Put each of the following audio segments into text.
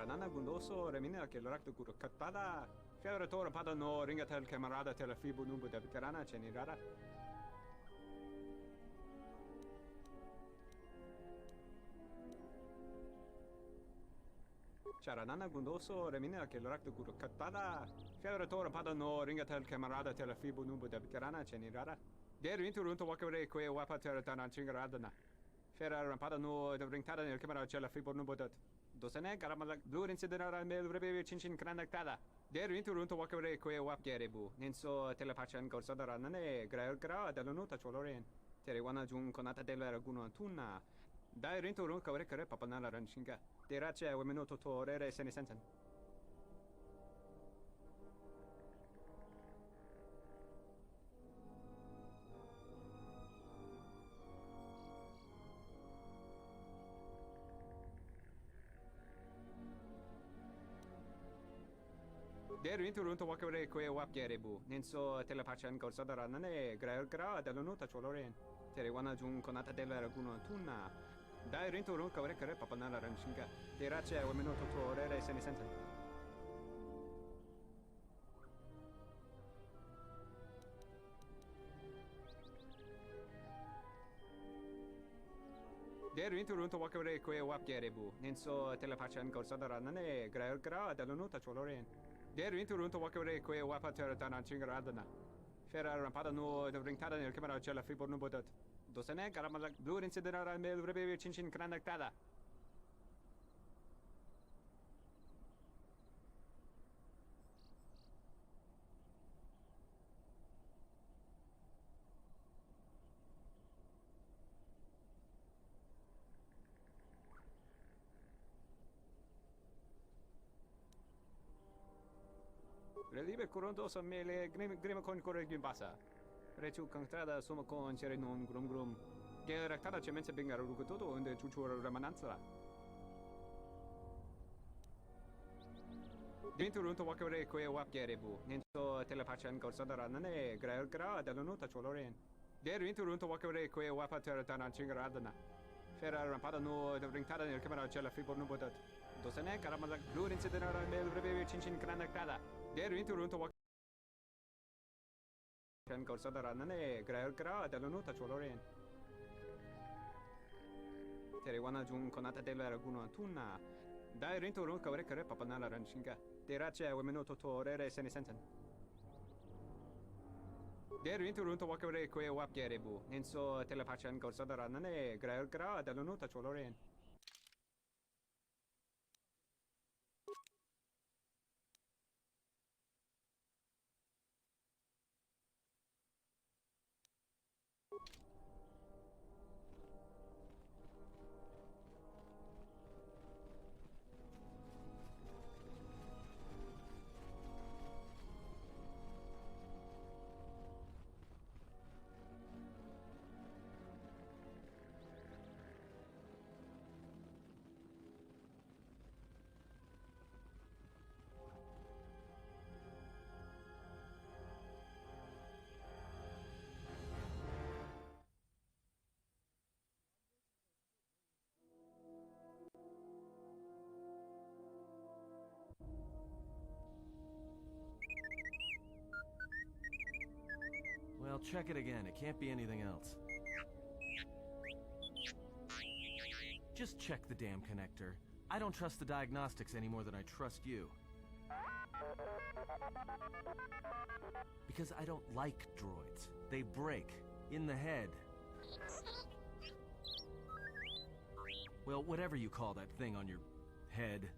Charanana gundoso remina che l'orak guru katpada. Fiaratore padano ringatel camarada tela fibu numbu de veterana cenirara. Charanana gundoso remina che l'orak guru katpada. Fiaratore padano ringatel camarada tela fibu numbu de veterana cenirara. Der inturunto wakare que wapa teratana cingaradana. Ferra padano de ringtada nel camera cella fibu numbu de Dosane karamala blue incidera mel rebe chinchin kranaktada. Der inturunto wakare que wap gerebu. Nenso telepachan corsadara nane gra dalonuta choloren. Terewana jun konata della raguno tunna. Dai rinturun kawre kare papanala ranchinga. Derace wemenoto to rere senesensen. Der inturunto wakare que wap gerebu. Nenso telepachan corsadara nane gra dalonuta choloren. Terewana jun konata della raguno tunna. Dai rinturun kawre kare papanala ranchinga. Derace wemenoto to rere senesensen. Der inturunto wakare que wap gerebu. Nenso telepachan corsadara nane gra dalonuta choloren. Der inturunto wakare que wapa teratana cingaradana. Ferra rampadano de ringtada nel camera cella fibo nubodat. Dosane karamala blue incidera mel rebe chinchin kranaktada. Relibe corondoso mele grima con corregim basa. Rechu cantrada suma con cere non grum. Ge rectada cemense bingar rugototo unde chuchura remananza. Dentro runto wakare que wap gerebu. Nento telepachan corsadara nane gra dalonuta choloren. Der runto wakare que wapa teratana cingaradana. Ferra rampadano de ringtada nel camera cella fibo nubodat. Dosane karamala blue incidera mel rebe chinchin kranaktada. Der inturunto wakare corsadara nane gra dalonuta choloren. Terewana jun konata della raguno tunna. Dai rinturun kawre kare papanala ranchinga. Derace wemenoto to rere senesensen. Der inturunto wakare que wap gerebu. Nenso telepachan corsadara nane gra dalonuta choloren. Well, check it again. It can't be anything else. Just check the damn connector. I don't trust the diagnostics any more than I trust you. Because I don't like droids. They break. In the head. Well, whatever you call that thing on your head.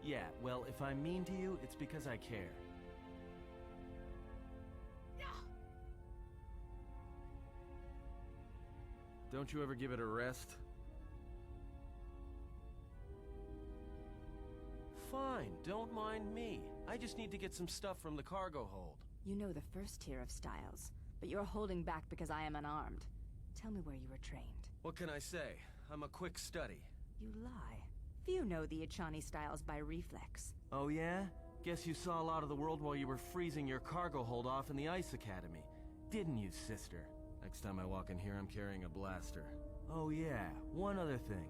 Yeah, well, if I'm mean to you, it's because I care. Don't you ever give it a rest? Fine, don't mind me. I just need to get some stuff from the cargo hold. You know the first tier of styles, but you're holding back because I am unarmed. Tell me where you were trained. What can I say? I'm a quick study. You lie. Few know the Echani styles by reflex. Oh yeah? Guess you saw a lot of the world while you were freezing your cargo hold off in the Ice Academy. Didn't you, sister? Next time I walk in here, I'm carrying a blaster. Oh yeah, one other thing.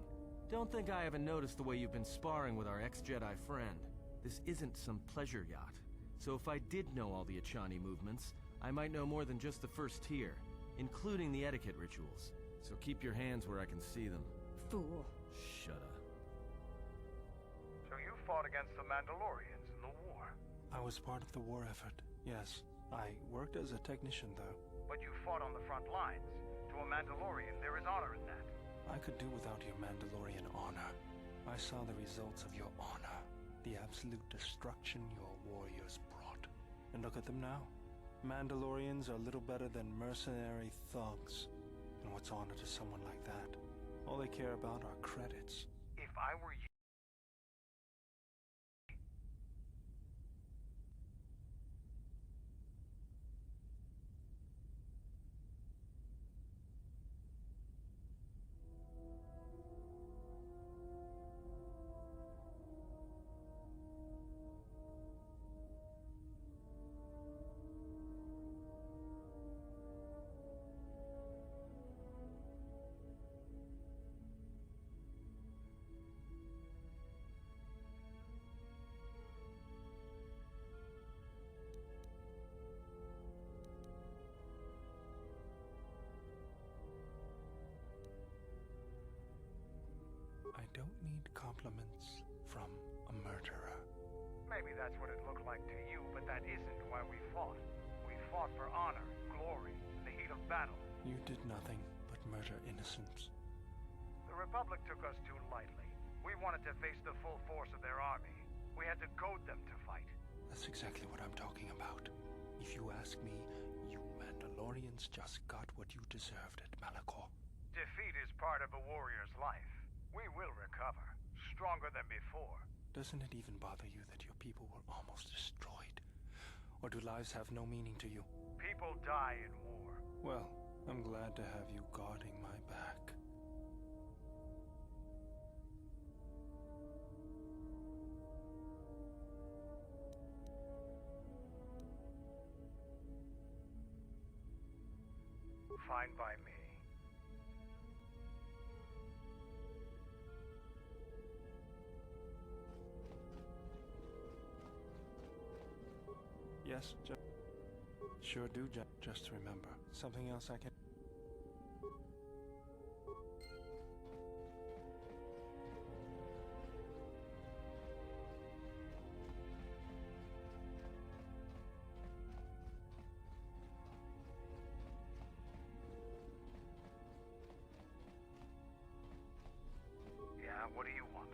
Don't think I haven't noticed the way you've been sparring with our ex-Jedi friend. This isn't some pleasure yacht. So if I did know all the Achani movements, I might know more than just the first tier, including the etiquette rituals. So keep your hands where I can see them. Fool. Shut up. So you fought against the Mandalorians in the war? I was part of the war effort, yes. I worked as a technician, though. But you fought on the front lines. To a Mandalorian, there is honor in that. I could do without your Mandalorian honor. I saw the results of your honor. The absolute destruction your warriors brought. And look at them now. Mandalorians are little better than mercenary thugs. And what's honor to someone like that? All they care about are credits. If I were you... I don't need compliments from a murderer. Maybe that's what it looked like to you, but that isn't why we fought. We fought for honor, glory, in the heat of battle. You did nothing but murder innocents. The Republic took us too lightly. We wanted to face the full force of their army. We had to goad them to fight. That's exactly what I'm talking about. If you ask me, you Mandalorians just got what you deserved at Malachor. Defeat is part of a warrior's life. We will recover, stronger than before. Doesn't it even bother you that your people were almost destroyed? Or do lives have no meaning to you? People die in war. Well, I'm glad to have you guarding my back. Fine by me. Yes, sure do, just remember. Something else I can... Yeah, what do you want?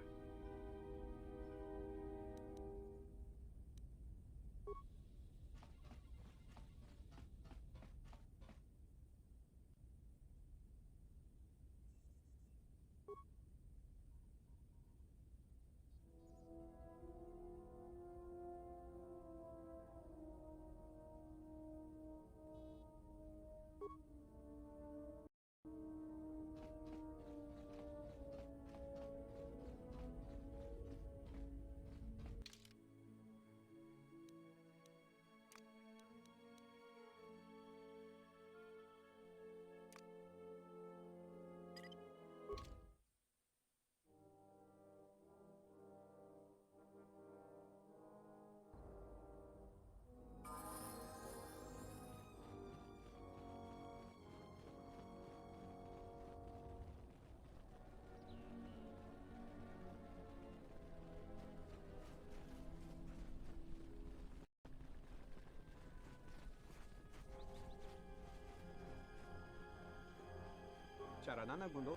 Charanana gundo.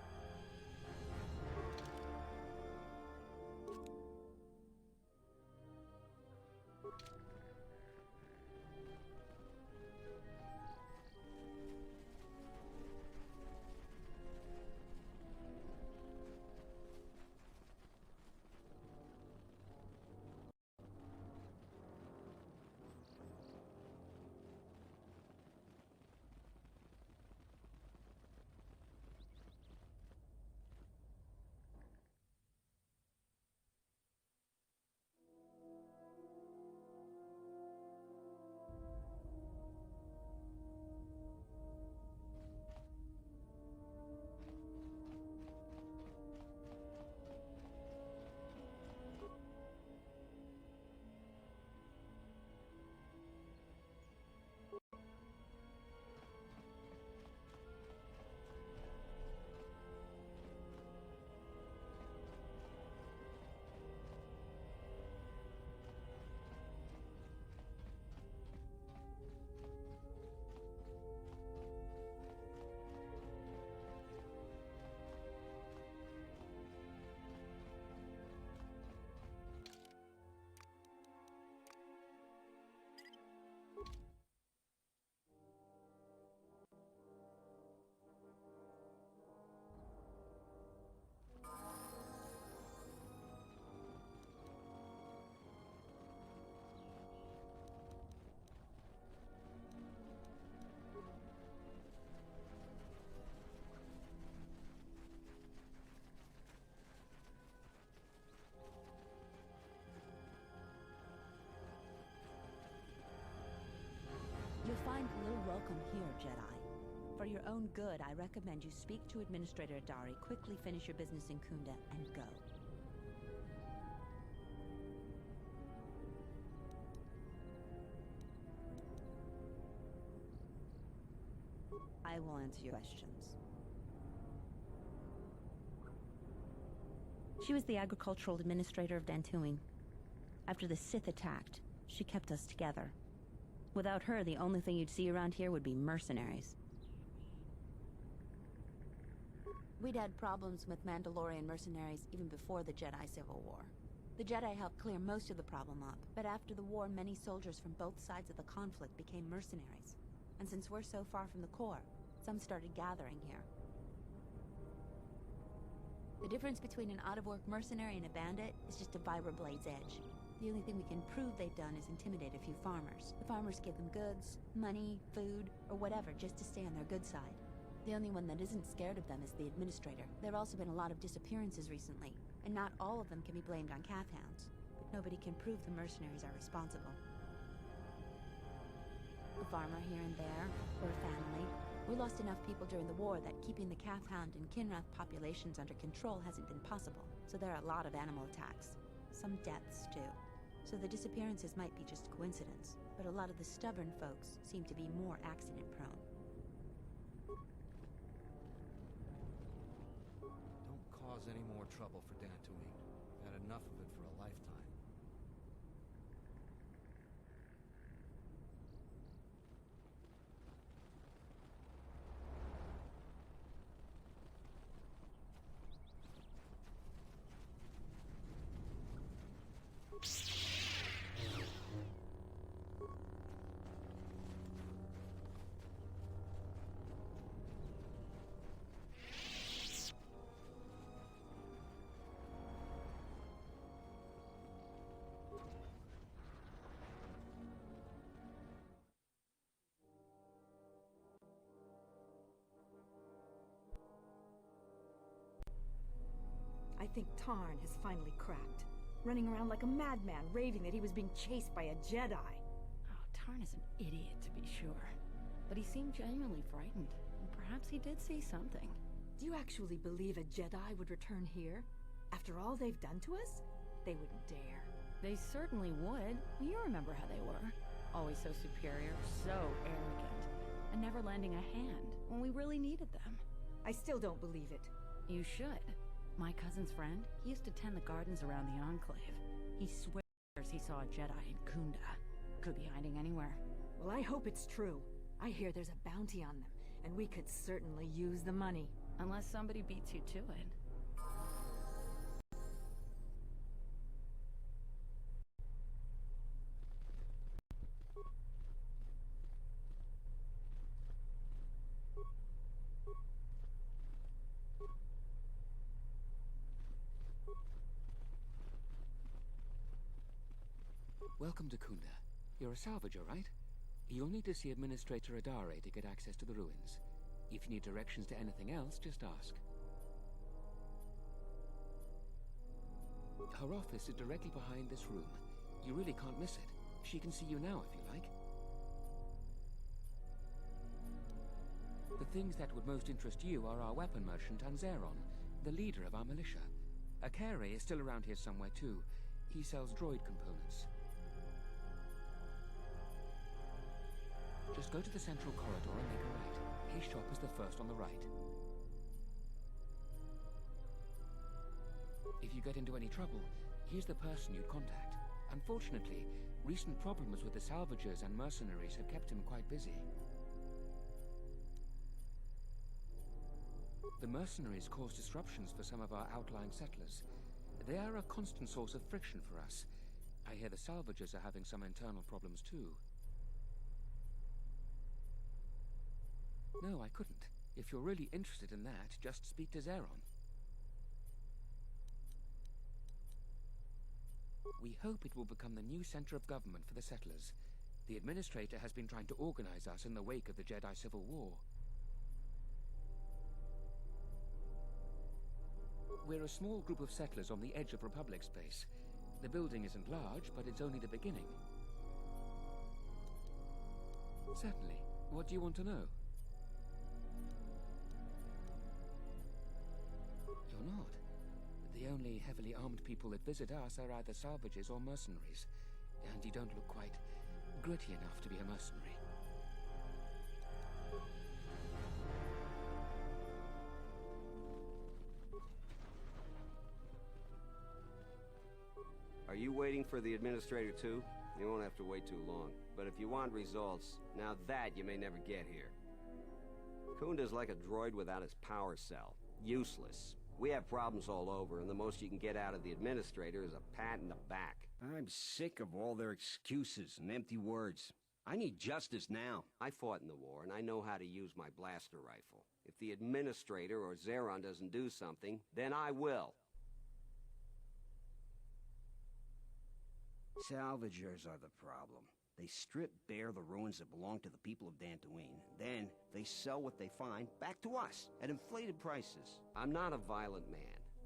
For your own good, I recommend you speak to Administrator Adari, quickly finish your business in Kunda, and go. I will answer your questions. She was the agricultural administrator of Dantooine. After the Sith attacked, she kept us together. Without her, the only thing you'd see around here would be mercenaries. We'd had problems with Mandalorian mercenaries even before the Jedi Civil War. The Jedi helped clear most of the problem up, but after the war, many soldiers from both sides of the conflict became mercenaries. And since we're so far from the core, some started gathering here. The difference between an out-of-work mercenary and a bandit is just a vibroblade's edge. The only thing we can prove they've done is intimidate a few farmers. The farmers give them goods, money, food, or whatever just to stay on their good side. The only one that isn't scared of them is the administrator. There have also been a lot of disappearances recently, and not all of them can be blamed on Kath hounds. But nobody can prove the mercenaries are responsible. A farmer here and there, or a family. We lost enough people during the war that keeping the Kath hound and Kinrath populations under control hasn't been possible. So there are a lot of animal attacks. Some deaths, too. So the disappearances might be just coincidence, but a lot of the stubborn folks seem to be more accident-prone. Don't cause any more trouble for Dantooine. Had enough of it for a lifetime. I think Tarn has finally cracked. Running around like a madman, raving that he was being chased by a Jedi. Oh, Tarn is an idiot, to be sure. But he seemed genuinely frightened. And perhaps he did see something. Do you actually believe a Jedi would return here? After all they've done to us? They wouldn't dare. They certainly would. You remember how they were. Always so superior, so arrogant. And never lending a hand when we really needed them. I still don't believe it. You should. My cousin's friend, he used to tend the gardens around the Enclave. He swears he saw a Jedi in Kunda. Could be hiding anywhere. Well, I hope it's true. I hear there's a bounty on them, and we could certainly use the money. Unless somebody beats you to it. Welcome to Kunda. You're a salvager, right? You'll need to see Administrator Adare to get access to the ruins. If you need directions to anything else, just ask. Her office is directly behind this room. You really can't miss it. She can see you now if you like. The things that would most interest you are our weapon merchant Anzeron, the leader of our militia. Akere is still around here somewhere too. He sells droid components. Just go to the central corridor and make a right. His shop is the first on the right. If you get into any trouble, he's the person you'd contact. Unfortunately, recent problems with the salvagers and mercenaries have kept him quite busy. The mercenaries cause disruptions for some of our outlying settlers. They are a constant source of friction for us. I hear the salvagers are having some internal problems too. No, I couldn't. If you're really interested in that, just speak to Zeron. We hope it will become the new center of government for the settlers. The Administrator has been trying to organize us in the wake of the Jedi Civil War. We're a small group of settlers on the edge of Republic space. The building isn't large, but it's only the beginning. Certainly. What do you want to know? or not. The only heavily armed people that visit us are either salvagers or mercenaries. And you don't look quite gritty enough to be a mercenary. Are you waiting for the administrator too? You won't have to wait too long. But if you want results, now that you may never get here. Kunda's like a droid without his power cell. Useless. We have problems all over, and the most you can get out of the administrator is a pat in the back. I'm sick of all their excuses and empty words. I need justice now. I fought in the war, and I know how to use my blaster rifle. If the administrator or Zeron doesn't do something, then I will. Salvagers are the problem. They strip bare the ruins that belong to the people of Dantooine. Then, they sell what they find back to us at inflated prices. I'm not a violent man.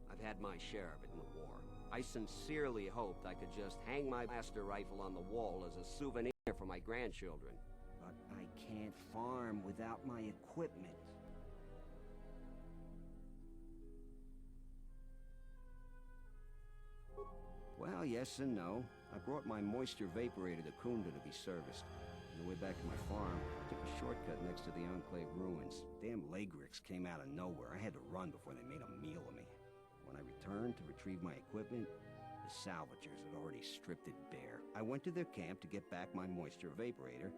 I've had my share of it in the war. I sincerely hoped I could just hang my blaster rifle on the wall as a souvenir for my grandchildren. But I can't farm without my equipment. Well, yes and no. I brought my moisture vaporator to Kunda to be serviced. On the way back to my farm, I took a shortcut next to the Enclave ruins. Damn Lagrix came out of nowhere. I had to run before they made a meal of me. When I returned to retrieve my equipment, the salvagers had already stripped it bare. I went to their camp to get back my moisture vaporator.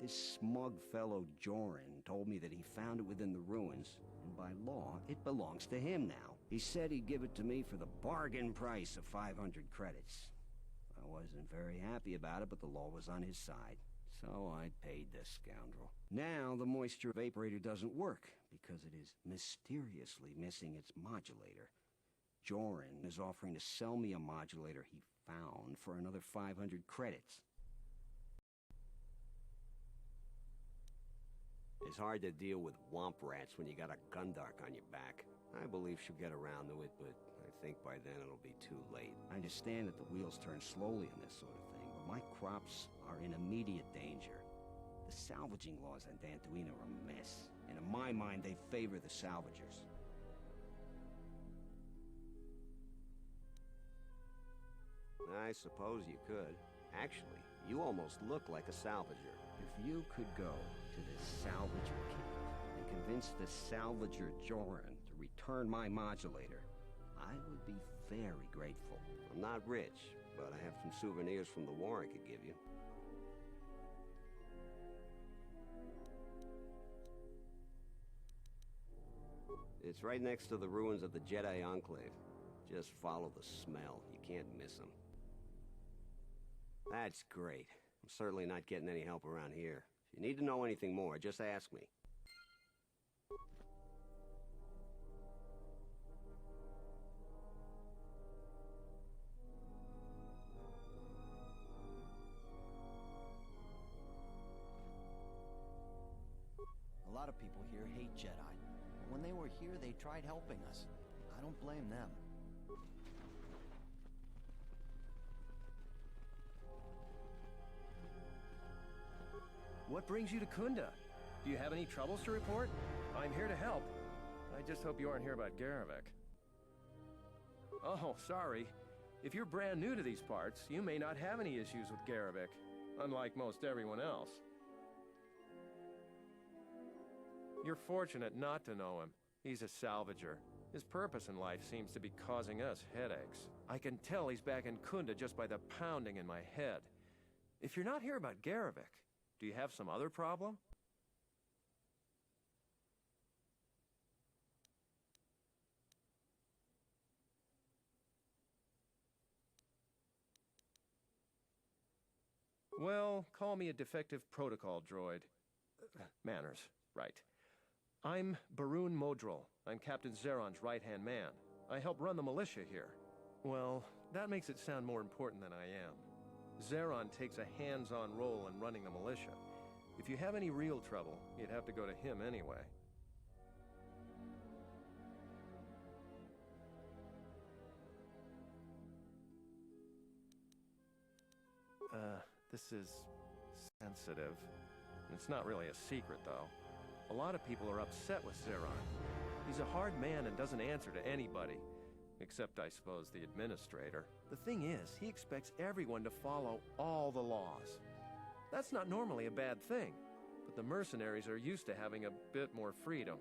This smug fellow Joran told me that he found it within the ruins, and by law, it belongs to him now. He said he'd give it to me for the bargain price of 500 credits. I wasn't very happy about it, but the law was on his side, so I paid this scoundrel. Now the moisture vaporator doesn't work, because it is mysteriously missing its modulator. Joran is offering to sell me a modulator he found for another 500 credits. It's hard to deal with womp rats when you got a Gundark on your back. I believe she'll get around to it, but I think by then it'll be too late. I understand that the wheels turn slowly on this sort of thing, but my crops are in immediate danger. The salvaging laws on Dantooine are a mess, and in my mind they favor the salvagers. I suppose you could. Actually, you almost look like a salvager. If you could go to this salvager camp and convince the salvager Joran to return my modulator, I would be very grateful. I'm not rich, but I have some souvenirs from the war I could give you. It's right next to the ruins of the Jedi Enclave. Just follow the smell. You can't miss them. That's great. I'm certainly not getting any help around here. If you need to know anything more, just ask me. A lot of people here hate Jedi. When they were here, they tried helping us. I don't blame them. What brings you to Kunda? Do you have any troubles to report? I'm here to help. I just hope you aren't here about Garivek. Oh, sorry. If you're brand new to these parts, you may not have any issues with Garivek, unlike most everyone else. You're fortunate not to know him. He's a salvager. His purpose in life seems to be causing us headaches. I can tell he's back in Kunda just by the pounding in my head. If you're not here about Garivek, do you have some other problem? Well, call me a defective protocol droid. Manners, right. I'm Barun Modrol. I'm Captain Zeron's right-hand man. I help run the militia here. Well, that makes it sound more important than I am. Zeron takes a hands-on role in running the militia. If you have any real trouble, you'd have to go to him anyway. This is sensitive. It's not really a secret, though. A lot of people are upset with Zeron. He's a hard man and doesn't answer to anybody. Except, I suppose, the administrator. The thing is, he expects everyone to follow all the laws. That's not normally a bad thing, but the mercenaries are used to having a bit more freedom.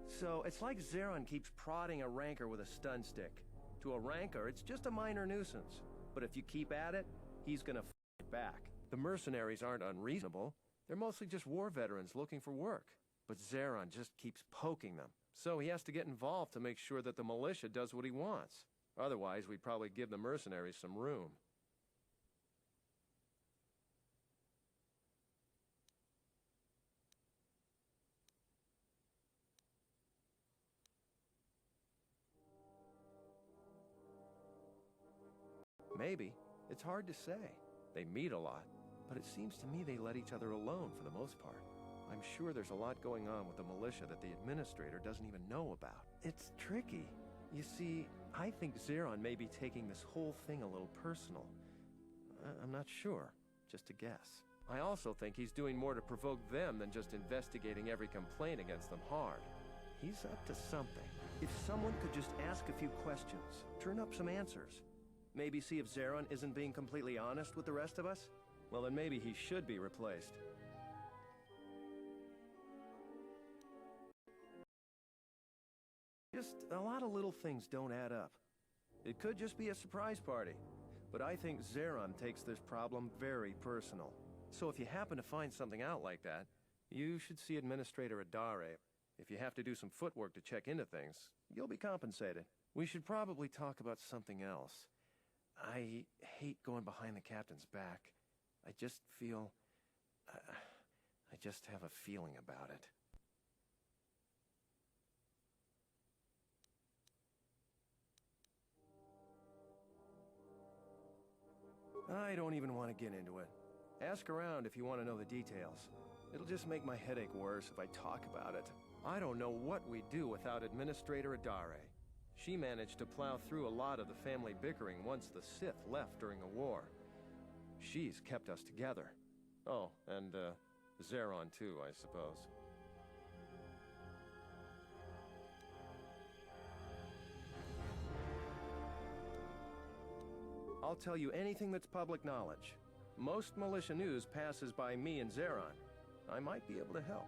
So, it's like Zeron keeps prodding a rancor with a stun stick. To a rancor, it's just a minor nuisance. But if you keep at it, he's gonna fight back. The mercenaries aren't unreasonable. They're mostly just war veterans looking for work. But Zeron just keeps poking them. So he has to get involved to make sure that the militia does what he wants. Otherwise, we'd probably give the mercenaries some room. Maybe. It's hard to say. They meet a lot, but it seems to me they let each other alone for the most part. I'm sure there's a lot going on with the militia that the administrator doesn't even know about. It's tricky. You see, I think Zeron may be taking this whole thing a little personal. I'm not sure. Just a guess. I also think he's doing more to provoke them than just investigating every complaint against them hard. He's up to something. If someone could just ask a few questions, turn up some answers. Maybe see if Zeron isn't being completely honest with the rest of us? Well, then maybe he should be replaced. Just a lot of little things don't add up. It could just be a surprise party, but I think Zeron takes this problem very personal. So if you happen to find something out like that, you should see Administrator Adare. If you have to do some footwork to check into things, you'll be compensated. We should probably talk about something else. I hate going behind the captain's back. I just feel... I just have a feeling about it. I don't even want to get into it. Ask around if you want to know the details. It'll just make my headache worse if I talk about it. I don't know what we'd do without Administrator Adare. She managed to plow through a lot of the family bickering once the Sith left during the war. She's kept us together. Oh, and, Zeron too, I suppose. I'll tell you anything that's public knowledge. Most militia news passes by me and Zeron. I might be able to help.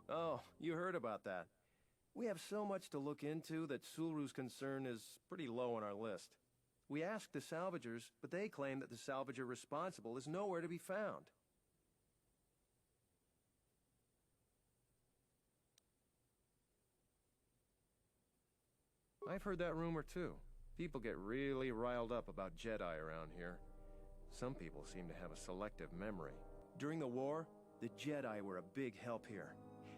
Oh, you heard about that. We have so much to look into that Sulru's concern is pretty low on our list. We asked the salvagers, but they claim that the salvager responsible is nowhere to be found. I've heard that rumor too. People get really riled up about Jedi around here. Some people seem to have a selective memory. During the war, the Jedi were a big help here.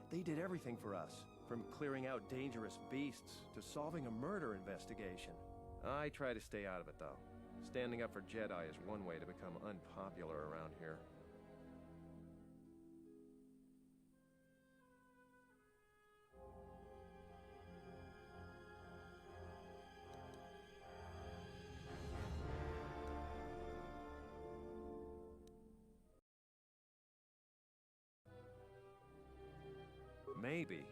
They did everything for us, from clearing out dangerous beasts to solving a murder investigation. I try to stay out of it, though. Standing up for Jedi is one way to become unpopular around here. Maybe.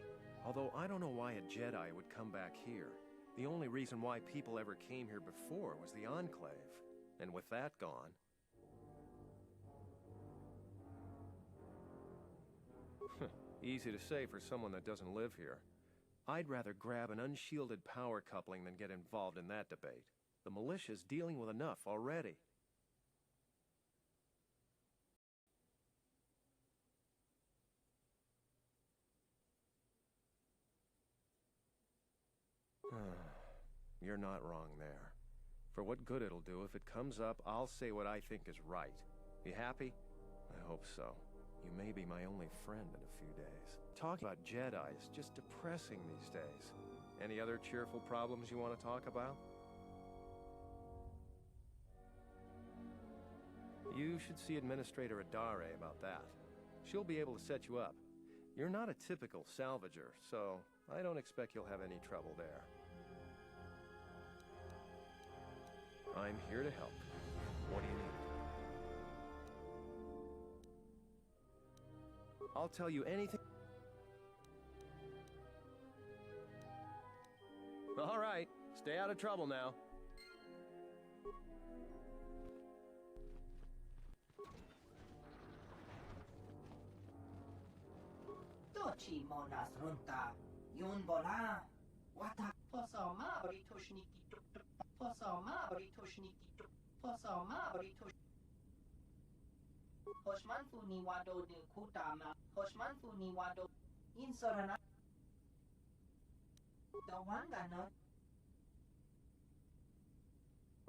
Although I don't know why a Jedi would come back here. The only reason why people ever came here before was the Enclave. And with that gone... Easy to say for someone that doesn't live here. I'd rather grab an unshielded power coupling than get involved in that debate. The militia's dealing with enough already. You're not wrong there. For what good it'll do, if it comes up, I'll say what I think is right. You happy? I hope so. You may be my only friend in a few days. Talking about Jedi is just depressing these days. Any other cheerful problems you want to talk about? You should see Administrator Adare about that. She'll be able to set you up. You're not a typical salvager, so I don't expect you'll have any trouble there. I'm here to help. What do you need? I'll tell you anything. All right, stay out of trouble now. Dochi monas runta, yun bola. Wata posoma britushniki tuk posoma britushniki tuk posoma britush. Hoshman funi wado de kutama, Hoshman funi wado insorana. Dawanga no.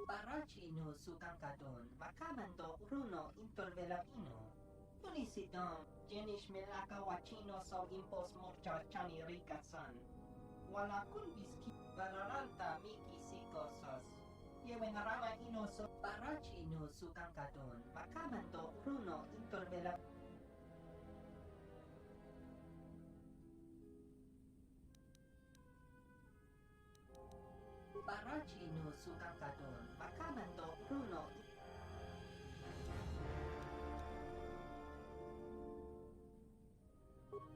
Barachi no sukankadon, makamando runo intervelabino. Unisidon, jenish melaka wachino so impos morcha chani rikasan. Wala kun biski, bararanta miki sikosos. Yewenarama inoso, barachi no sukankadon, makamando runo intervelabino. Barachi no sukankadon, makamando runo.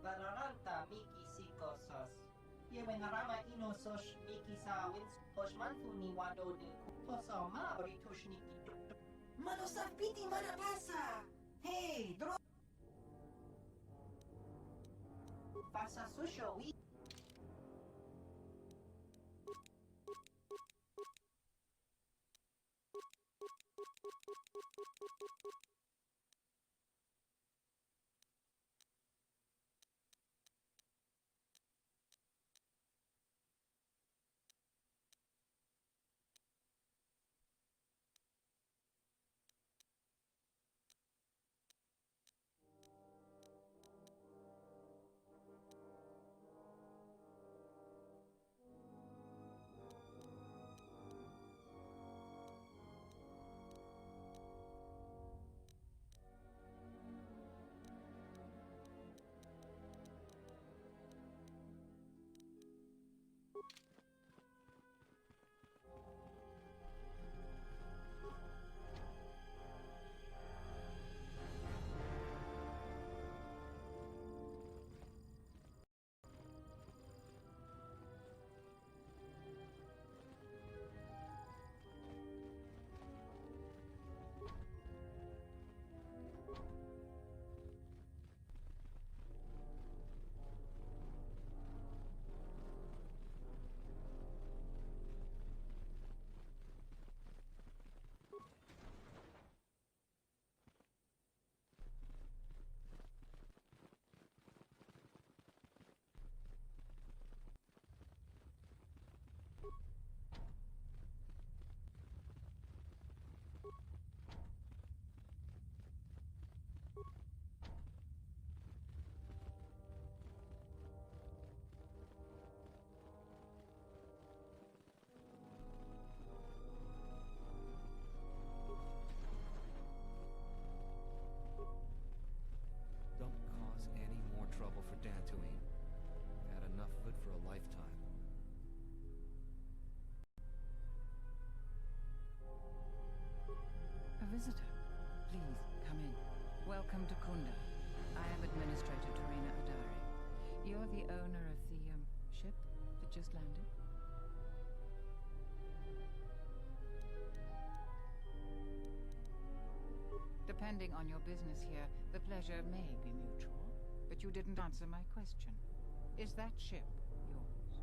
Bararanta miki sikosos. Yewenarama inosos miki sawins, hoshmanfu ni wado de posoma britushniki tuk. Manosafpiti manapasa! Hey, dro! Pasa susho wi. Trouble for Dantooine. I've had enough of it for a lifetime. A visitor. Please, come in. Welcome to Kunda. I am Administrator Tarina Adari. You're the owner of the, ship that just landed? Depending on your business here, the pleasure may be mutual. But you didn't answer my question. Is that ship yours?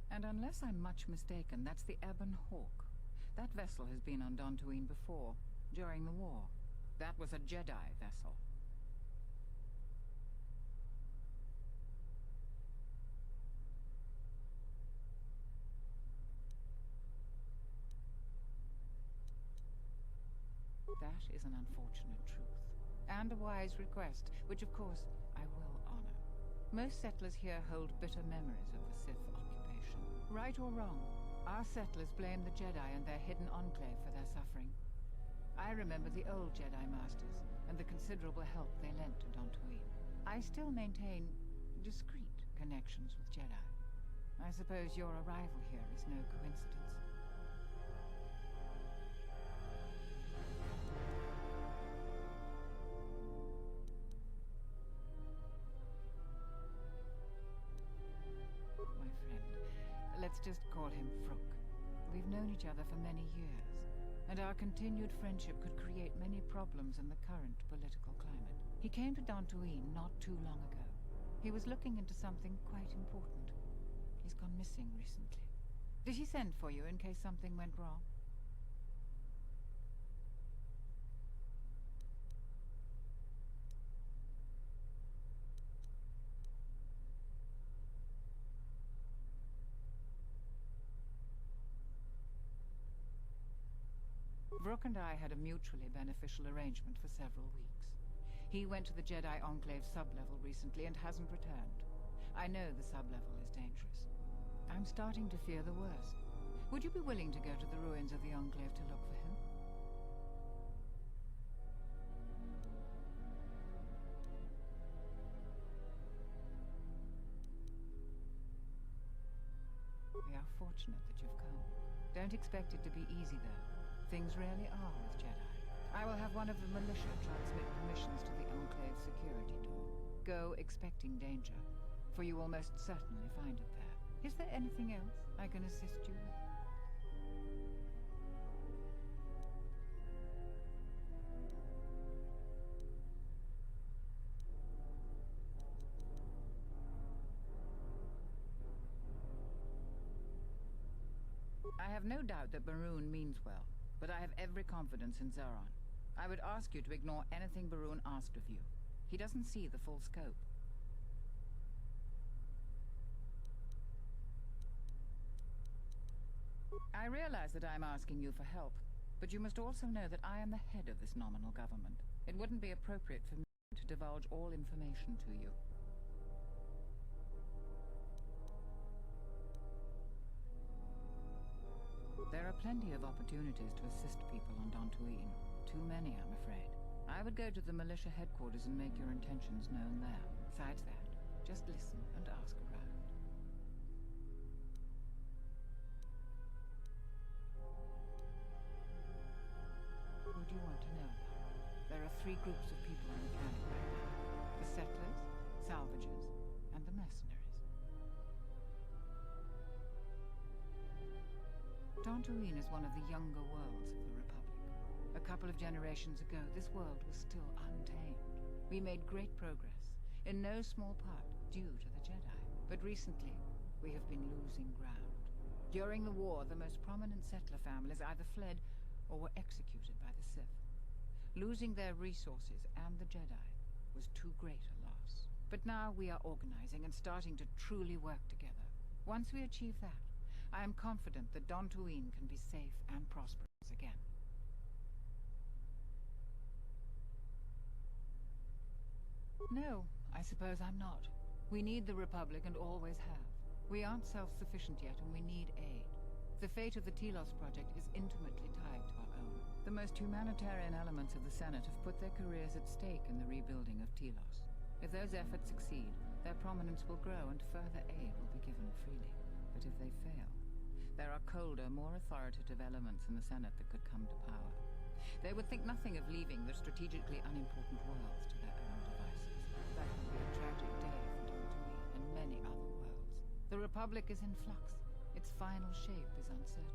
And unless I'm much mistaken, that's the Ebon Hawk. That vessel has been on Dantooine before, during the war. That was a Jedi vessel. That is an unfortunate truth. And a wise request, which of course I will honor. Most settlers here hold bitter memories of the Sith occupation. Right or wrong, our settlers blame the Jedi and their hidden enclave for their suffering. I remember the old Jedi Masters and the considerable help they lent to Dantooine. I still maintain discreet connections with Jedi. I suppose your arrival here is no coincidence. My friend, let's just call him Frook. We've known each other for many years, and our continued friendship could create many problems in the current political climate. He came to Dantooine not too long ago. He was looking into something quite important. He's gone missing recently. Did he send for you in case something went wrong? Brooke and I had a mutually beneficial arrangement for several weeks. He went to the Jedi Enclave sublevel recently and hasn't returned. I know the sublevel is dangerous. I'm starting to fear the worst. Would you be willing to go to the ruins of the Enclave to look for him? We are fortunate that you've come. Don't expect it to be easy, though. Things rarely are with Jedi. I will have one of the militia transmit permissions to the Enclave security door. Go expecting danger, for you will most certainly find it there. Is there anything else I can assist you with? I have no doubt that Baroon means well, but I have every confidence in Zeron. I would ask you to ignore anything Baroon asked of you. He doesn't see the full scope. I realize that I'm asking you for help, but you must also know that I am the head of this nominal government. It wouldn't be appropriate for me to divulge all information to you. There are plenty of opportunities to assist people on Dantooine. Too many, I'm afraid. I would go to the militia headquarters and make your intentions known there. Besides that, just listen and ask around. Who do you want to know about? There are 3 groups of people on the planet right now. The settlers, salvagers, and the mercenaries. Dantooine is one of the younger worlds of the Republic. A couple of generations ago, this world was still untamed. We made great progress, in no small part due to the Jedi. But recently, we have been losing ground. During the war, the most prominent settler families either fled or were executed by the Sith. Losing their resources and the Jedi was too great a loss. But now we are organizing and starting to truly work together. Once we achieve that, I am confident that Dantooine can be safe and prosperous again. No, I suppose I'm not. We need the Republic and always have. We aren't self-sufficient yet and we need aid. The fate of the Telos project is intimately tied to our own. The most humanitarian elements of the Senate have put their careers at stake in the rebuilding of Telos. If those efforts succeed, their prominence will grow and further aid will be given freely. But if they fail, there are colder, more authoritative elements in the Senate that could come to power. They would think nothing of leaving the strategically unimportant worlds to their own devices. That would be a tragic day for Dantooine and many other worlds. The Republic is in flux. Its final shape is uncertain.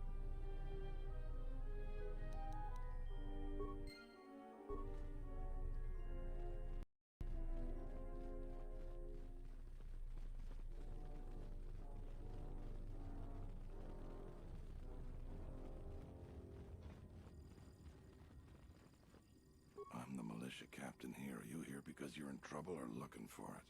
I'm the militia captain here. Are you here because you're in trouble or looking for it?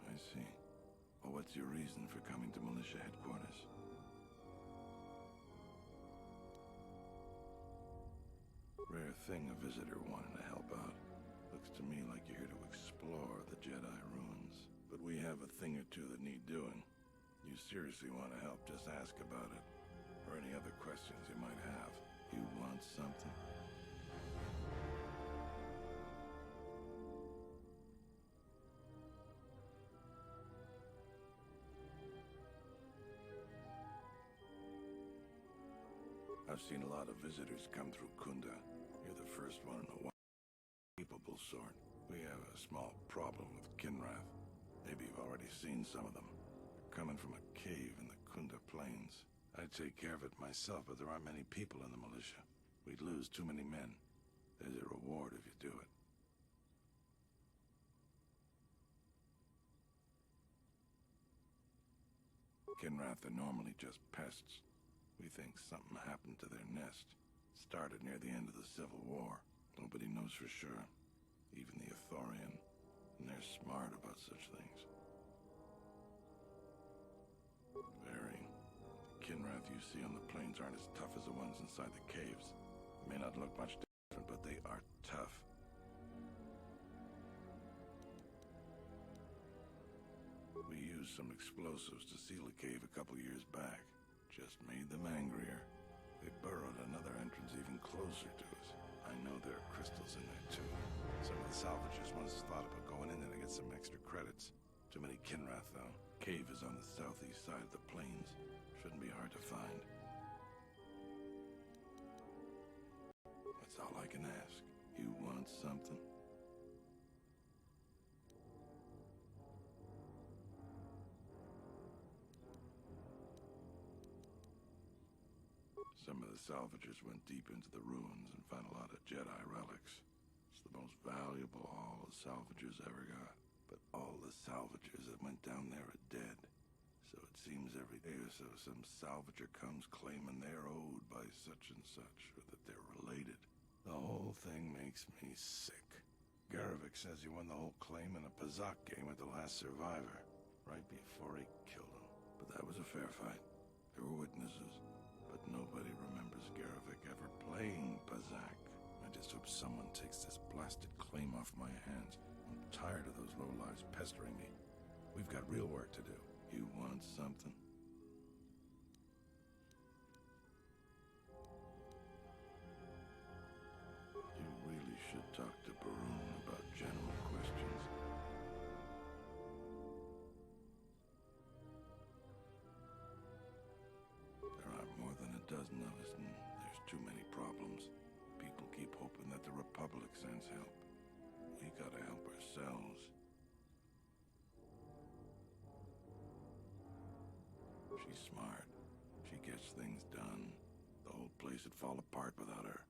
I see. Well, what's your reason for coming to militia headquarters? Rare thing a visitor wanting to help out. Looks to me like you're here to explore the Jedi ruins. But we have a thing or two that need doing. You seriously want to help, just ask about it. Or any other questions you might have. You want something? I've seen a lot of visitors come through Kunda. You're the first one in a while. Capable sort. We have a small problem with Kinrath. Maybe you've already seen some of them. They're coming from a cave in the Kunda Plains. I'd take care of it myself, but there aren't many people in the militia. We'd lose too many men. There's a reward if you do it. Kinrath are normally just pests. We think something happened to their nest. Started near the end of the Civil War. Nobody knows for sure. Even the Ithorian. And they're smart about such things. Very. The Kinrath you see on the plains aren't as tough as the ones inside the caves. They may not look much different, but they are tough. We used some explosives to seal a cave a couple years back. Just made them angrier. They burrowed another entrance even closer to us. I know there are crystals in there too. Some of the salvagers once thought about going in there to get some extra credits. Too many Kinrath though. Cave is on the southeast side of the plains. Shouldn't be hard to find. That's all I can ask. You want something? Some of the salvagers went deep into the ruins and found a lot of Jedi relics. It's the most valuable haul the salvagers ever got. But all the salvagers that went down there are dead. So it seems every day or so some salvager comes claiming they're owed by such and such, or that they're related. The whole thing makes me sick. Garvik says he won the whole claim in a Pazak game with the last survivor, right before he killed him. But that was a fair fight. There were witnesses. But nobody remembers Garvik ever playing Pazak. I just hope someone takes this blasted claim off my hands. I'm tired of those lowlives pestering me. We've got real work to do. You want something? You really should talk to Barun about general questions. There aren't more than a dozen of us, and there's too many problems. People keep hoping that the Republic sends help. We gotta help ourselves. She's smart. She gets things done. The whole place would fall apart without her.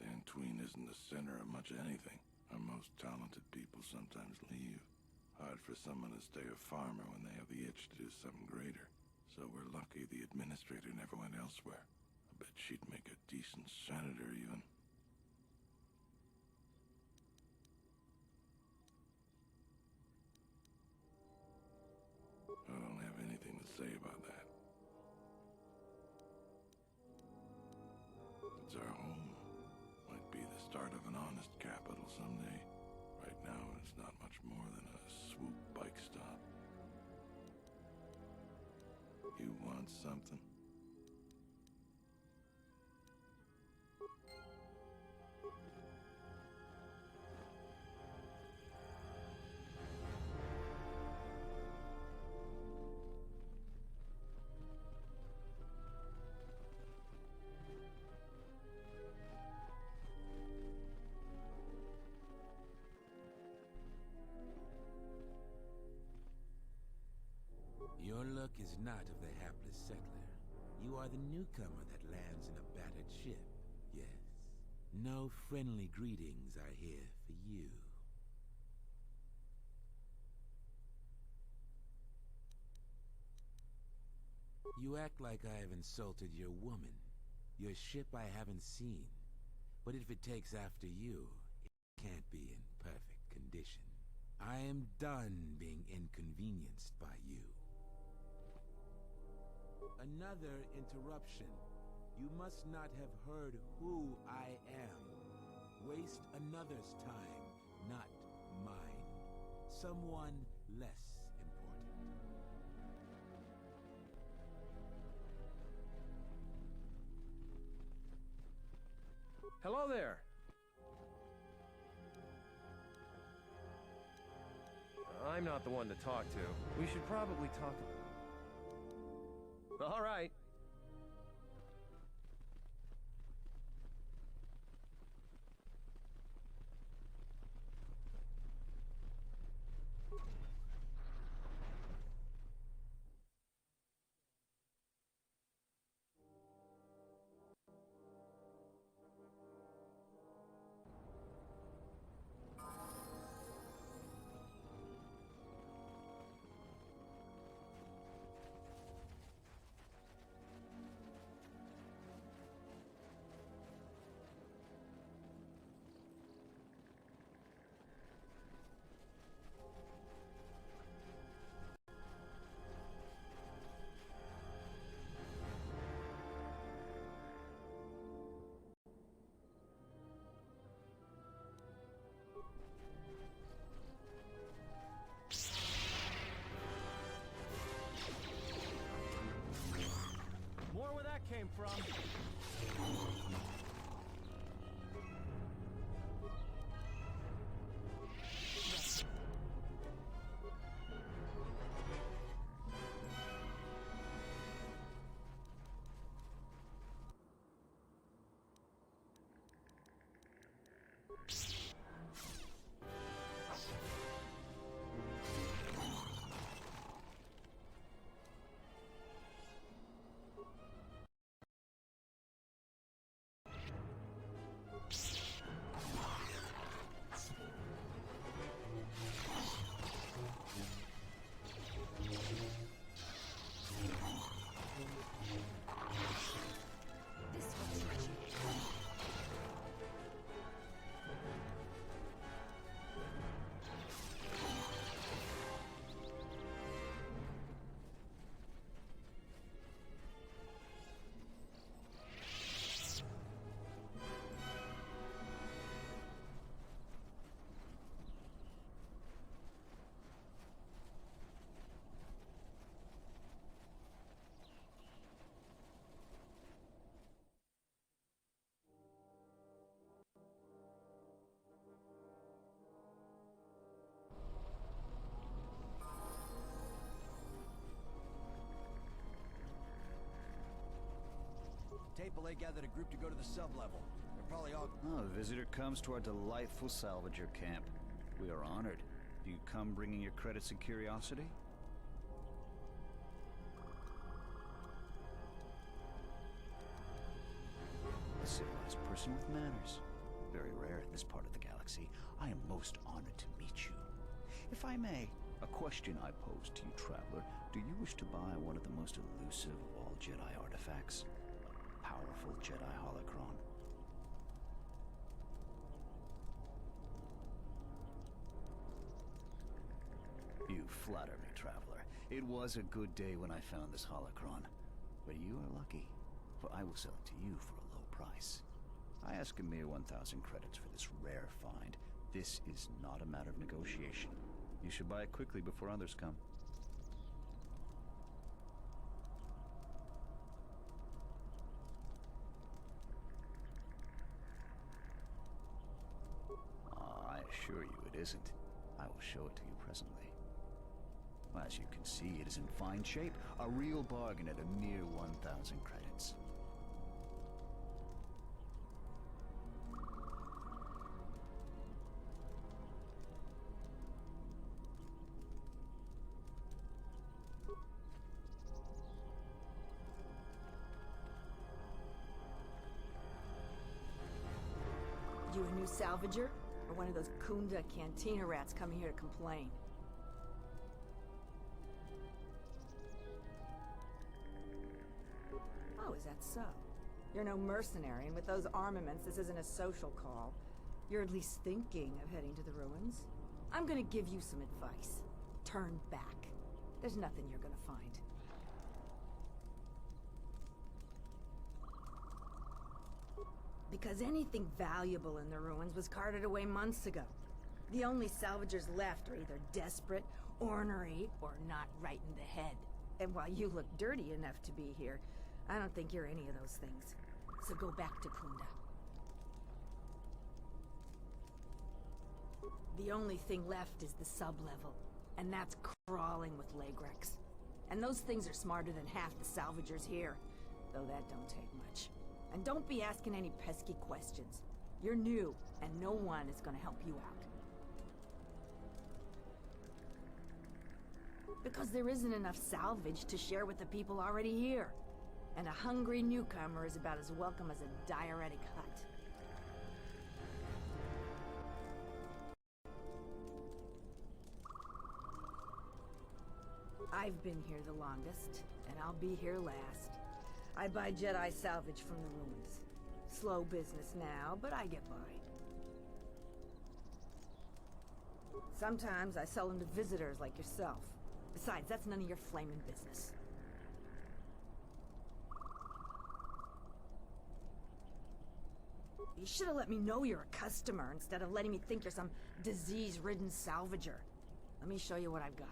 Dantooine isn't the center of much of anything. Our most talented people sometimes leave. Hard for someone to stay a farmer when they have the itch to do something greater. So we're lucky the administrator never went elsewhere. I bet she'd make a decent senator, even. I don't have anything to say about that. It's our home. Might be the start of an honest capital someday. Right now, it's not much more than a swoop bike stop. You want something? Your luck is not of the hapless settler. You are the newcomer that lands in a battered ship, yes. No friendly greetings are here for you. You act like I have insulted your woman. Your ship I haven't seen. But if it takes after you, it can't be in perfect condition. I am done being inconvenienced by you. Another interruption. You must not have heard who I am. Waste another's time, not mine. Someone less important. Hello there! I'm not the one to talk to. We should probably talk... All right. More where that came from. Tapele gathered a group to go to the sub-level. They're probably all... Oh, a visitor comes to our delightful salvager camp. We are honored. Do you come bringing your credits and curiosity? A civilized person with manners. Very rare in this part of the galaxy. I am most honored to meet you. If I may, a question I pose to you, traveler. Do you wish to buy one of the most elusive of all Jedi artifacts? Powerful Jedi holocron. You flatter me, traveler. It was a good day when I found this holocron. But you are lucky, for I will sell it to you for a low price. I ask a mere 1,000 credits for this rare find. This is not a matter of negotiation. You should buy it quickly before others come. I assure you it isn't. I will show it to you presently. As you can see, it is in fine shape. A real bargain at a mere 1,000 credits. You a new salvager? Or one of those Kunda cantina rats coming here to complain? Oh, is that so? You're no mercenary, and with those armaments, this isn't a social call. You're at least thinking of heading to the ruins. I'm gonna give you some advice. Turn back. There's nothing you're gonna find. Because anything valuable in the ruins was carted away months ago. The only salvagers left are either desperate, ornery, or not right in the head. And while you look dirty enough to be here, I don't think you're any of those things. So go back to Kunda. The only thing left is the sub-level, and that's crawling with Ligrex. And those things are smarter than half the salvagers here, though that don't take much. And don't be asking any pesky questions. You're new, and no one is gonna help you out. Because there isn't enough salvage to share with the people already here. And a hungry newcomer is about as welcome as a diuretic hut. I've been here the longest, and I'll be here last. I buy Jedi salvage from the ruins. Slow business now, but I get by. Sometimes I sell them to visitors like yourself. Besides, that's none of your flaming business. You should have let me know you're a customer instead of letting me think you're some disease-ridden salvager. Let me show you what I've got.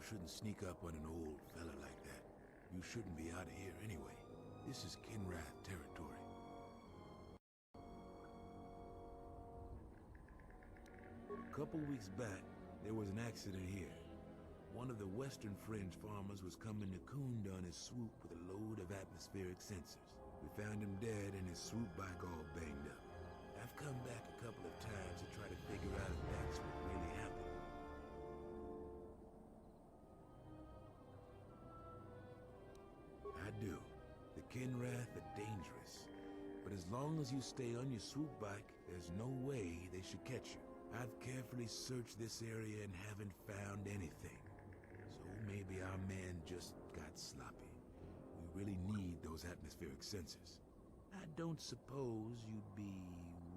shouldn't sneak up on an old fella like that. You shouldn't be out of here anyway. This is Kinrath territory. A couple weeks back, there was an accident here. One of the Western Fringe farmers was coming to Kunda on his swoop with a load of atmospheric sensors. We found him dead and his swoop bike all banged up. I've come back a couple of times to try to figure out if that's what really happened. I do. The Kinrath are dangerous. But as long as you stay on your swoop bike, there's no way they should catch you. I've carefully searched this area and haven't found anything. So maybe our man just got sloppy. We really need those atmospheric sensors. I don't suppose you'd be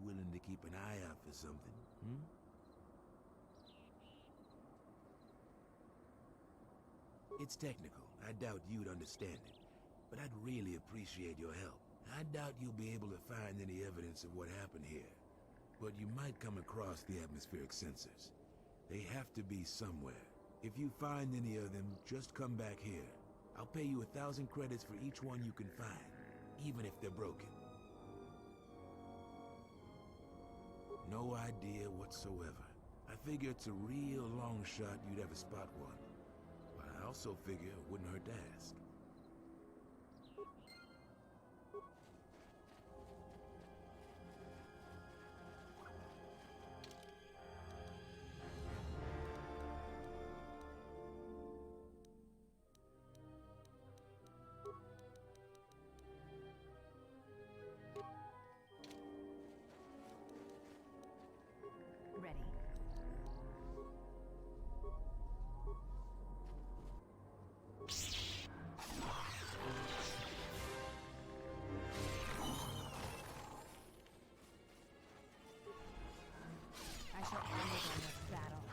willing to keep an eye out for something, hmm? It's technical. I doubt you'd understand it. But I'd really appreciate your help. I doubt you'll be able to find any evidence of what happened here. But you might come across the atmospheric sensors. They have to be somewhere. If you find any of them, just come back here. I'll pay you 1,000 credits for each one you can find, even if they're broken. No idea whatsoever. I figure it's a real long shot you'd ever spot one. But I also figure it wouldn't hurt to ask. Ready. I shall end it in this battle.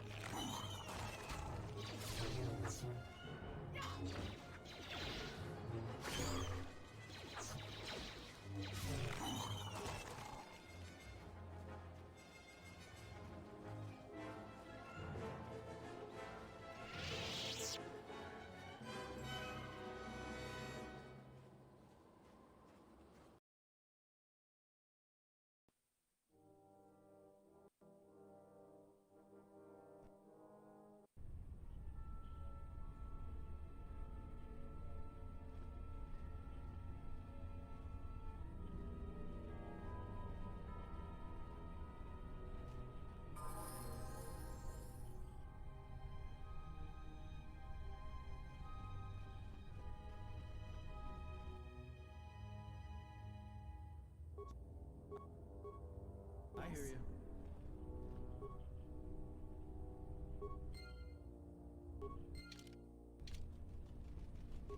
I hear you.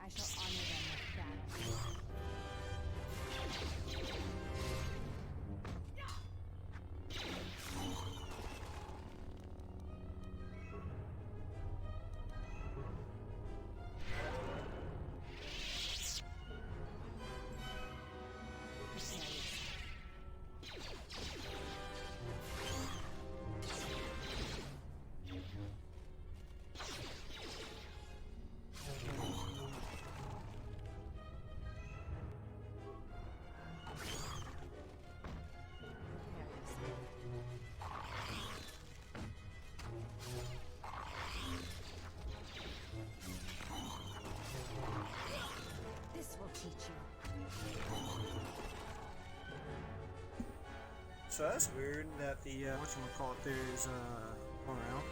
I shall honor them with battle. This will teach you. So that's weird that the whatchamacallit there is going around.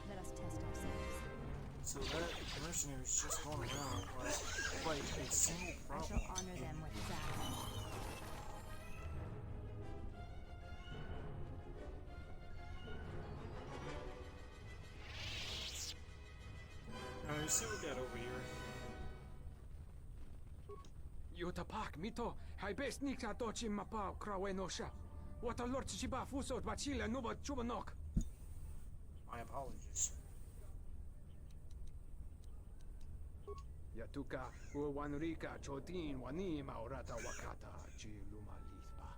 Let us test ourselves. So that mercenary's just going around like a single I problem. shall honor them with battle. Alright, see what we got over here. Yutapak mito, hai best nika dochi mapa krawe no sha. What a lord chiba fuso bachila nuba chubanok. My apologies. Yatuka Wanrika Chotin Wani Maurata Wakata Chiluma Lisba.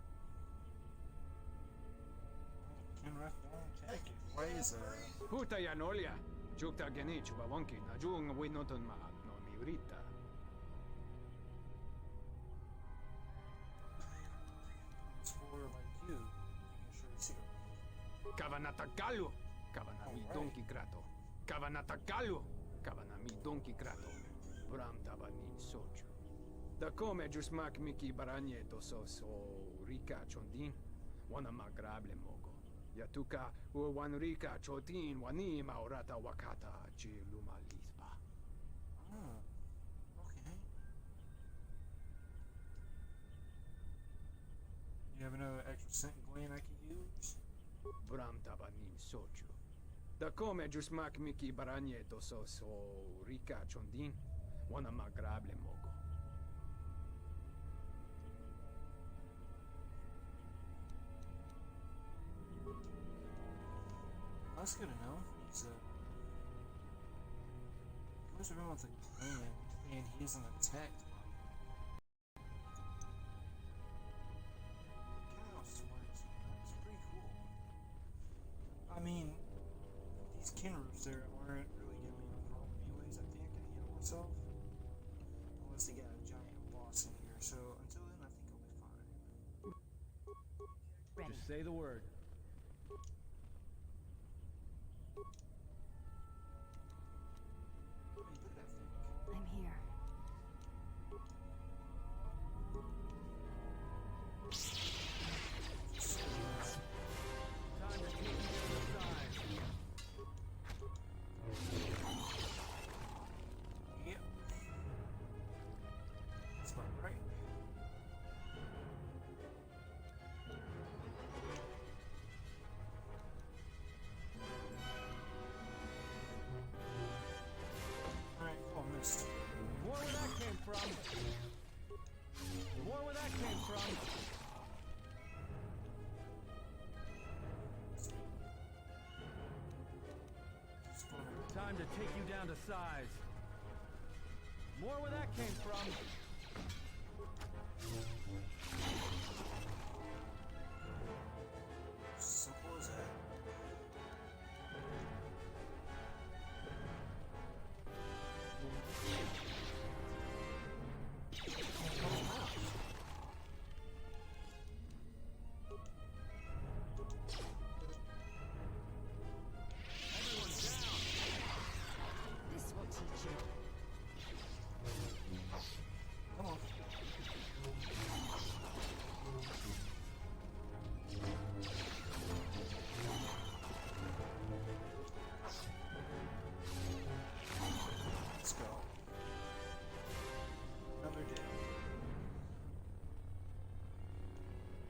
Why is Huta Yanolia, Jukta Genich Wawonki, Najung Winoton Ma no Miurita. It's for like you. You can surely see it. Kavanatakalu, Kavanami Donkey Krato. Kavanatakalu, Kavanami Donkey Krato. Bram Tabanin Soju. Da come Jusmak Miki Baragneto so Rika Chondin, Wana Magrable Mogo. Yatuka Wanrika Chotin Wani Maurata Wakata Chiluma Lisba. Oh, okay. You have another extra scent gland I can use? Bram Tabanin Soju. Da come Jusmak Miki Baragneto so Rika Chondin, Wana Magrable Mogo. That's good to know. He's goes around with a gland, and he isn't attacked by it. Kind of smart. It's pretty cool. I mean, these Kenrus there aren't really giving me a problem anyways. I think I can handle myself. Unless they got a giant boss in here. So until then, I think I'll be fine. Ready. Just say the word. I'm here. Time to take you to the side. Yep. That's about right. Alright, oh, missed. More where that came from. More where that came from. Time to take you down to size. More where that came from. Simple as that. This will teach you. Come on. Let's go. Another day.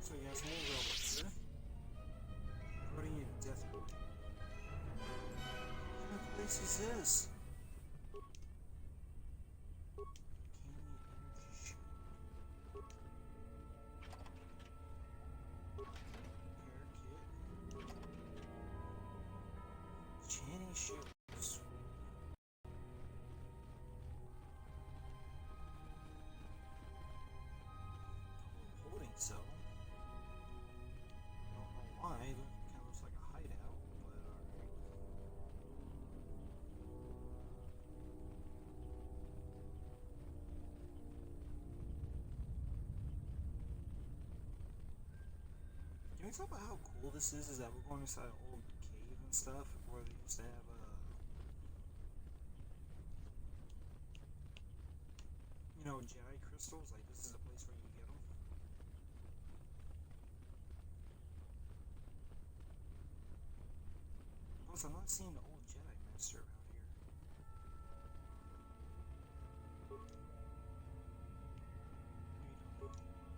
So you have some more robots here. Putting in definitely. What kind of place is this? Channing shields. Holding cell. Don't know why. It kind of looks like a hideout, but alright. Can we talk about how cool this is? Is that we're going inside an old cave and stuff where they used to have you know, Jedi crystals? Like, this is a place where you get them. Plus, I'm not seeing the old Jedi Master around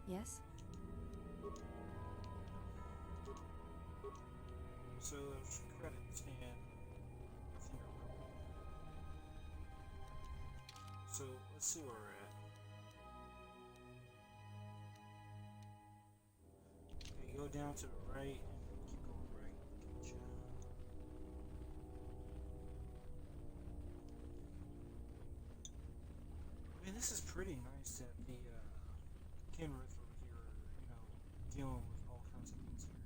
here. Yes? So there's credits and fingerprint. So let's see where we're at. Okay, go down to the right and keep going right. Gotcha. this is pretty nice that the Kenrith over here are, dealing with all kinds of things here.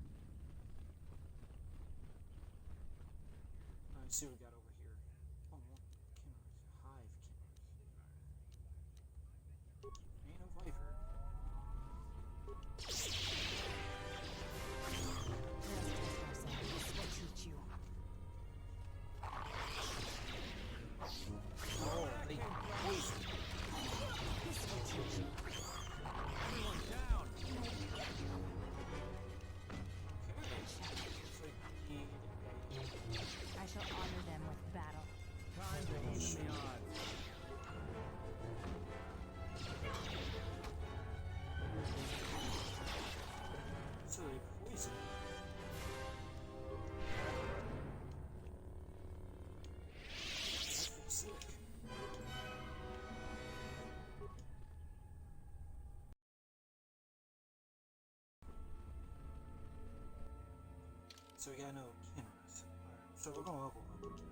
Let's see what we got over here. Oh, more Kenrith. Hive Kenrith. Ain't no Viper. I shall honor them with battle. Time to even the odds. So they poison. That's pretty sick. So we got no Kenrith. Alright, so we're gonna level up again.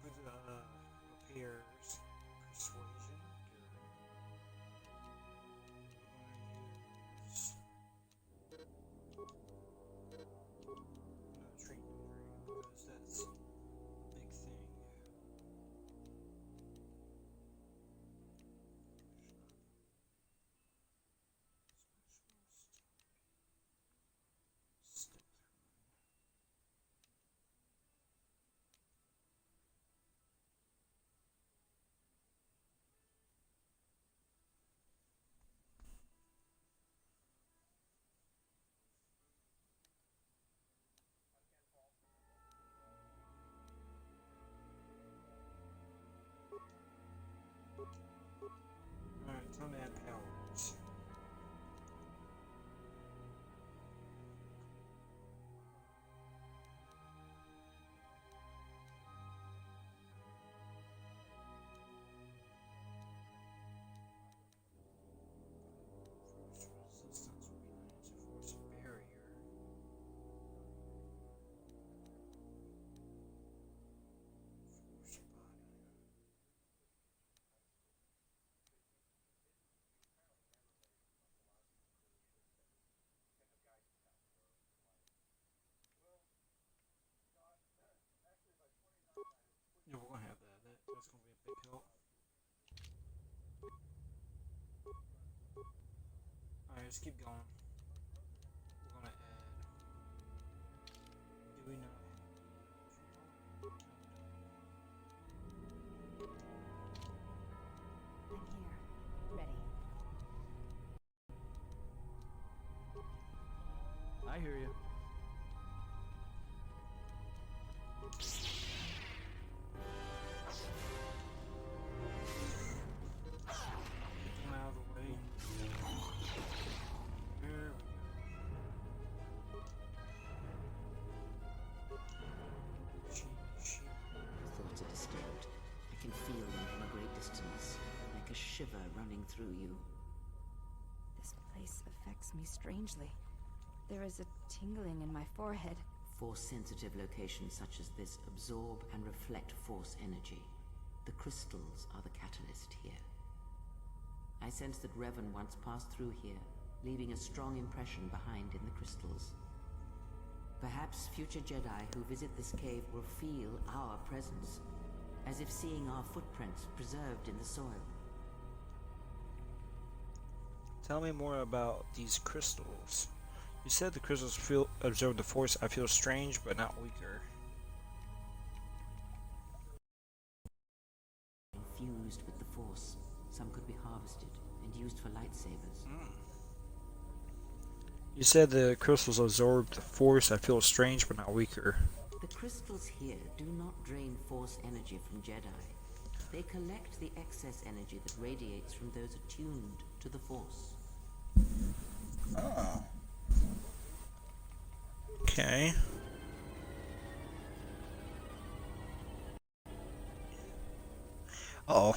With repairs, persuasion, good. We're gonna use treat injury because that's a big thing. Alright, time to add powers. Force resistance will be nice. Force barrier. Force body. Yeah, we're gonna have that. That's gonna be a big help. Alright, let's keep going. We're gonna add. Do we not have? I'm here. Ready. I hear you. Come out of the way. There we go. Thoughts are disturbed. I can feel them from a great distance, like a shiver running through you. This place affects me strangely. There is a tingling in my forehead. Force-sensitive locations such as this absorb and reflect force energy. The crystals are the catalyst here. I sense that Revan once passed through here, leaving a strong impression behind in the crystals. Perhaps future Jedi who visit this cave will feel our presence, as if seeing our footprints preserved in the soil. Tell me more about these crystals. You said the crystals absorb the force. I feel strange, but not weaker. Infused with the force, some could be harvested and used for lightsabers. You said the crystals absorb the force. I feel strange, but not weaker. The crystals here do not drain force energy from Jedi. They collect the excess energy that radiates from those attuned to the force. Oh. Okay. Uh oh.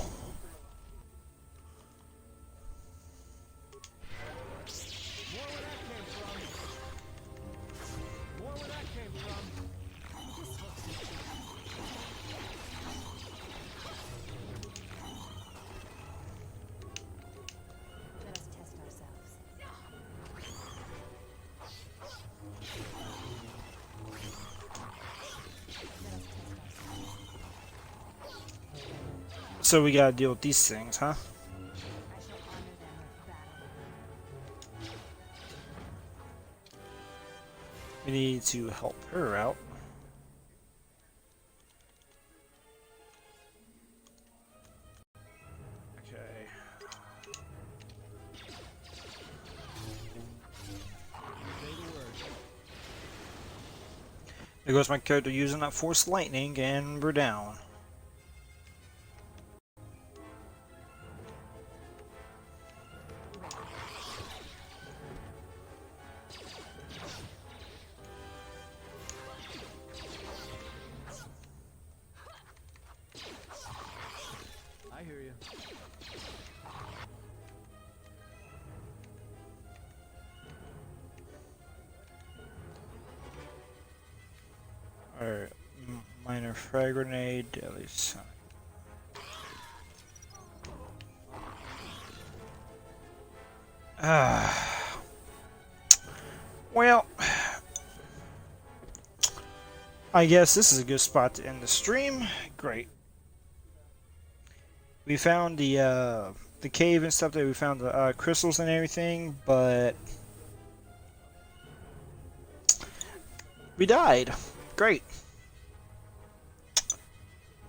More where that came from. So we gotta deal with these things, huh? We need to help her out. Okay. There goes my character using that force lightning, and we're down. I hear you. Alright, minor frag grenade, deadly sonic. Well, I guess this is a good spot to end the stream. Great. We found the cave and stuff there. We found the crystals and everything, but we died. Great.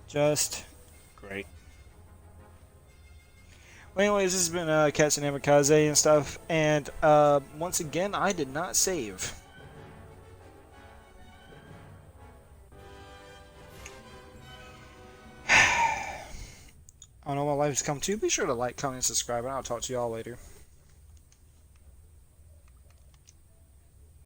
Just great. Well, anyways, this has been Katsu and stuff, and once again, I did not save. I don't know what life has come to. Be sure to like, comment, and subscribe, and I'll talk to you all later.